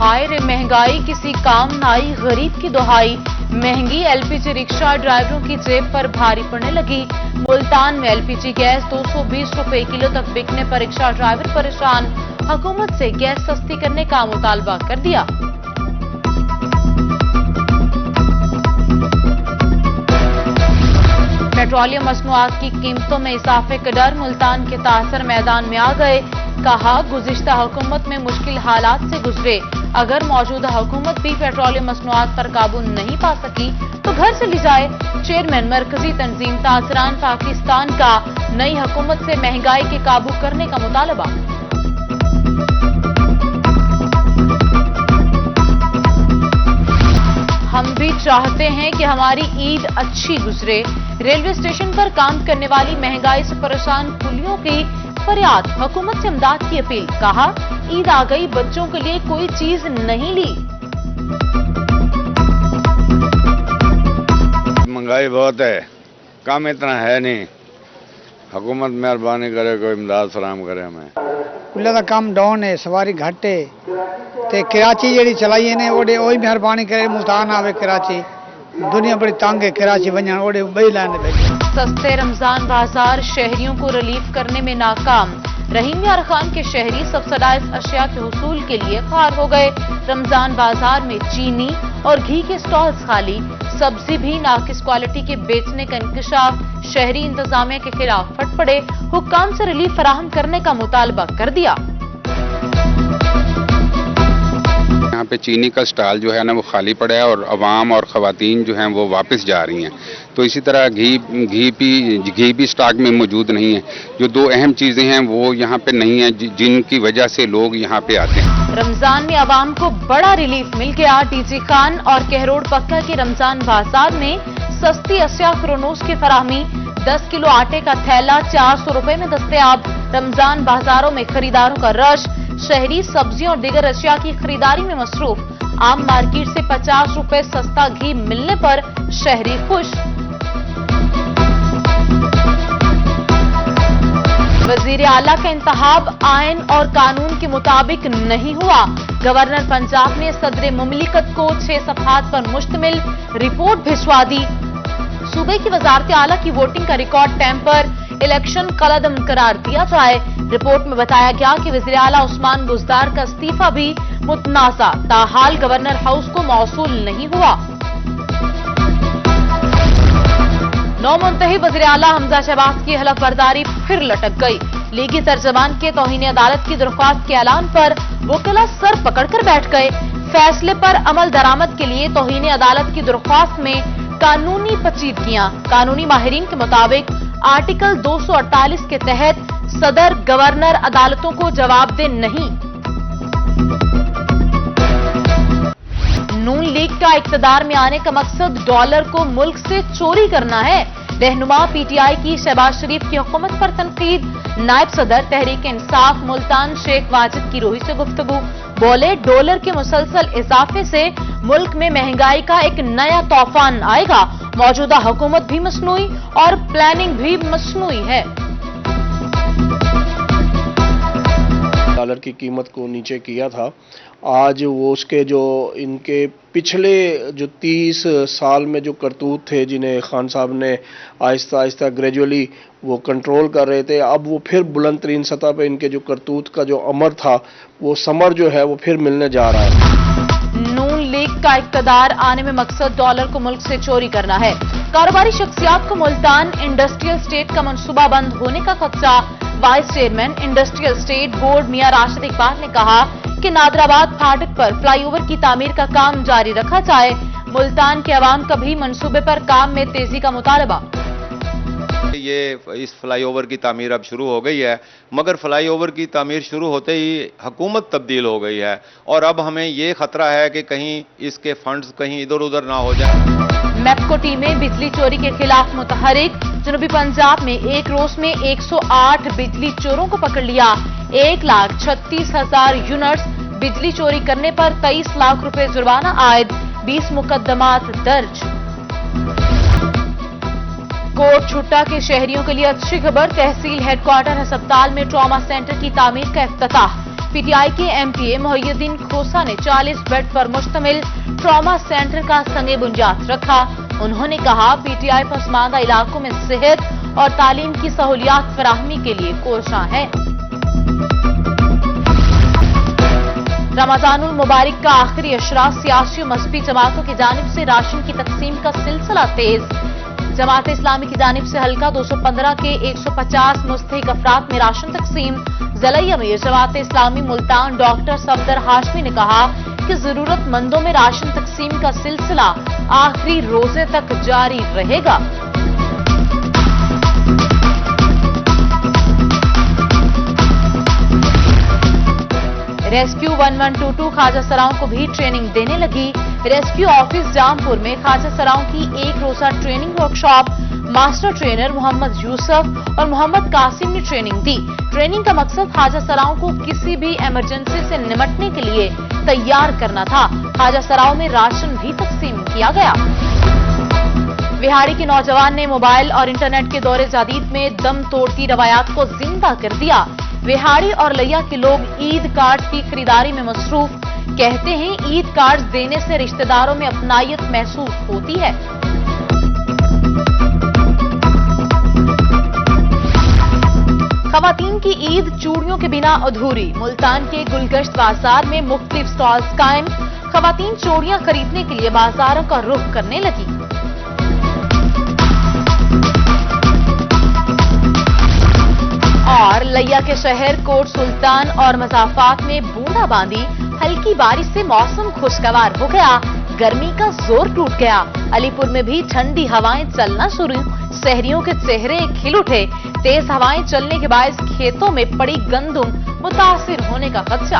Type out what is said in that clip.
हाय रे महंगाई किसी काम न आई, गरीब की दुहाई। महंगी एलपीजी रिक्शा ड्राइवरों की जेब पर भारी पड़ने लगी। मुल्तान में एलपीजी गैस 220 रुपए किलो तक बिकने पर रिक्शा ड्राइवर परेशान। हुकूमत से गैस सस्ती करने का मुतालबा कर दिया। पेट्रोलियम मसनूआत की कीमतों में इजाफे का डर, मुल्तान के तासर मैदान में आ गए। कहा, गुज़िश्ता हुकूमत में मुश्किल हालात से गुजरे। अगर मौजूदा हुकूमत भी पेट्रोलियम मसनूआत पर काबू नहीं पा सकी तो घर से ली जाए। चेयरमैन मरकजी तंजीम तासरान पाकिस्तान का नई हुकूमत से महंगाई के काबू करने का मुतालबा। हम भी चाहते हैं कि हमारी ईद अच्छी गुजरे। रेलवे स्टेशन पर काम करने वाली महंगाई से परेशान कुलियों की फरियाद, हुकूमत से इमदाद की अपील। कहा, ईद आ गई, बच्चों के लिए कोई चीज नहीं ली। महंगाई बहुत है, काम इतना है नहीं। हुकूमत मेहरबानी करे, कोई इमदाद फराहम करे हमें। कुल्ला दा काम डाउन है, सवारी घट है ते कराची जी चलाई ने ओडे ओही मेहरबानी करे मुल्तान आवे। कराची दुनिया बड़ी तंग है, कराची वजन ओडे बई लाने बैठे। सस्ते रमजान बाजार शहरियों को रिलीफ करने में नाकाम। रहीम यार खान के शहरी सब्सिडाइज अशिया के हुसूल के लिए खार हो गए। रमजान बाजार में चीनी और घी के स्टॉल्स खाली, सब्जी भी नाकिस क्वालिटी के बेचने का इंकशाफ। शहरी इंतजामिया के खिलाफ फट पड़े, हुक्काम से रिलीफ फराहम करने का मुतालबा कर दिया। यहाँ पे चीनी का स्टॉल जो है ना वो खाली पड़ा है और अवाम और ख़वातीन जो हैं वो वापस जा रही हैं। तो इसी तरह घी भी स्टॉक में मौजूद नहीं है। जो दो अहम चीज़ें हैं वो यहाँ पे नहीं है, जिनकी वजह से लोग यहाँ पे आते हैं। रमजान में अवाम को बड़ा रिलीफ मिल गया। डीजी खान और कहरोड़ पक्का के रमजान बाजार में सस्ती अशिया क्रोनोस की फराहमी। 10 किलो आटे का थैला 400 रुपए में दस्तयाब। रमजान बाजारों में खरीदारों का रश। शहरी सब्जियों और दीगर अशिया की खरीदारी में मसरूफ। आम मार्केट से 50 रुपए सस्ता घी मिलने पर शहरी खुश। वजीर आला का इंतखाब आइन और कानून के मुताबिक नहीं हुआ। गवर्नर पंजाब ने सदर मुमलिकत को 6 सफ़हात पर मुश्तमिल रिपोर्ट भिजवा दी। सूबे की वजारत आला की वोटिंग का रिकॉर्ड टैंपर, इलेक्शन कलअदम करार दिया जाए। रिपोर्ट में बताया गया कि वज़ीर आला उस्मान बुज़दार का इस्तीफा भी मुतनाज़ा, ताहाल गवर्नर हाउस को मौसूल नहीं हुआ। नौमुंतहिब वज़ीर आला हमजा शहबाज की हलफ बर्दारी फिर लटक गई। लीगी तर्जमान के तौहीन अदालत की दरख्वास्त के ऐलान पर वकीला सर पकड़कर बैठ गए। फैसले पर अमल दरामद के लिए तौहीन अदालत की दरख्वास्त में कानूनी पेचीदगियां। कानूनी माहिरीन के मुताबिक आर्टिकल 248 के तहत सदर गवर्नर अदालतों को जवाबदेह नहीं। नून लीग का इक्तदार में आने का मकसद डॉलर को मुल्क से चोरी करना है। रहनुमा पीटीआई की शहबाज शरीफ की हुकूमत पर तनकीद। नायब सदर तहरीक इंसाफ मुल्तान शेख वाजिद की रोही से गुफ्तगू। बोले, डॉलर के मुसलसल इजाफे से मुल्क में महंगाई का एक नया तूफान आएगा। मौजूदा हुकूमत भी मसनूई और प्लानिंग भी मसनूई है। डॉलर की कीमत को नीचे किया था। आज वो उसके जो इनके पिछले जो 30 साल में जो करतूत थे, जिन्हें खान साहब ने आहिस्ता आहिस्ता ग्रेजुअली वो कंट्रोल कर रहे थे, अब वो फिर बुलंद तरीन सतह पे इनके जो करतूत का जो अमर था वो समर जो है वो फिर मिलने जा रहा है। नून लीग का इक्तदार आने में मकसद डॉलर को मुल्क से चोरी करना है। कारोबारी शख्सियात को मुल्तान इंडस्ट्रियल स्टेट का मंसूबा बंद होने का खदशा। Vice chairman industrial state board मियां राशिद इकबाल ने कहा कि नादराबाद फाटक पर फ्लाईओवर की तामीर का काम जारी रखा जाए। मुल्तान के अवाम का भी मंसूबे पर काम में तेजी का मुतालबा। ये इस फ्लाईओवर की तामीर अब शुरू हो गई है, मगर फ्लाईओवर की तामीर शुरू होते ही हुकूमत तब्दील हो गई है और अब हमें ये खतरा है कि कहीं इसके फंड्स कहीं इधर उधर ना हो जाए। मैपको टीमें बिजली चोरी के खिलाफ मुतहरिक। जनूबी पंजाब में एक रोज में 108 बिजली चोरों को पकड़ लिया। 1,36,000 यूनिट्स बिजली चोरी करने पर 23 लाख रुपए जुर्माना आयद। 20 मुकदमात दर्ज। कोट छुट्टा के शहरियों के लिए अच्छी खबर। तहसील हेडक्वार्टर अस्पताल में ट्रॉमा सेंटर की तामीर का इफ्तिताह। पीटीआई के एमपीए मोहिउद्दीन खोसा ने 40 बेड पर मुश्तमिल ट्रॉमा सेंटर का संगे बुनियाद रखा। उन्होंने कहा, पीटीआई पसमानदा इलाकों में सेहत और तालीम की सहूलियात फराहमी के लिए कोशां है। रमजानुल मुबारक का आखिरी अशरा, सियासी और मजहबी जमातों की जानिब से राशन की तकसीम का सिलसिला तेज। जमात इस्लामी की जानिब से हल्का 215 के 150 मुस्तहिक अफराद में राशन तकसीम। ज़िला अमीर जमात इस्लामी मुल्तान डॉक्टर सफदर हाशमी ने कहा कि जरूरतमंदों में राशन तकसीम का सिलसिला आखिरी रोजे तक जारी रहेगा। रेस्क्यू 1122 ख्वाजा सराओं को भी ट्रेनिंग देने लगी। रेस्क्यू ऑफिस जामपुर में ख्वाजा सराओं की एक रोजा training workshop master trainer Mohammad Yusuf और मोहम्मद कासिम ने ट्रेनिंग दी। ट्रेनिंग का मकसद ख्वाजा सराओं को किसी भी इमरजेंसी से निपटने के लिए तैयार करना था। ख्वाजा सराओं में राशन भी तकसीम किया गया। बिहारी के नौजवान ने मोबाइल और इंटरनेट के दौरे जदीद में दम तोड़ती रवायात को जिंदा कर दिया। बिहारी और लैया के लोग ईद कार्ड की खरीदारी में मसरूफ। कहते हैं, ईद कार्ड देने से रिश्तेदारों में अपनायत महसूस होती है। खवातीन की ईद चूड़ियों के बिना अधूरी। मुल्तान के गुलगश्त बाजार में मुख्तलिफ स्टॉल्स कायम। खवातीन चूड़ियां खरीदने के लिए बाजारों का रुख करने लगी। और लैया के शहर कोट सुल्तान और मजाफात में बूंदाबांदी। हल्की बारिश से मौसम खुशगवार हो गया। गर्मी का जोर टूट गया। अलीपुर में भी ठंडी हवाएं चलना शुरू। शहरियों के चेहरे खिल उठे। तेज हवाएं चलने के बायस खेतों में पड़ी गंदुम मुतासिर होने का खदशा।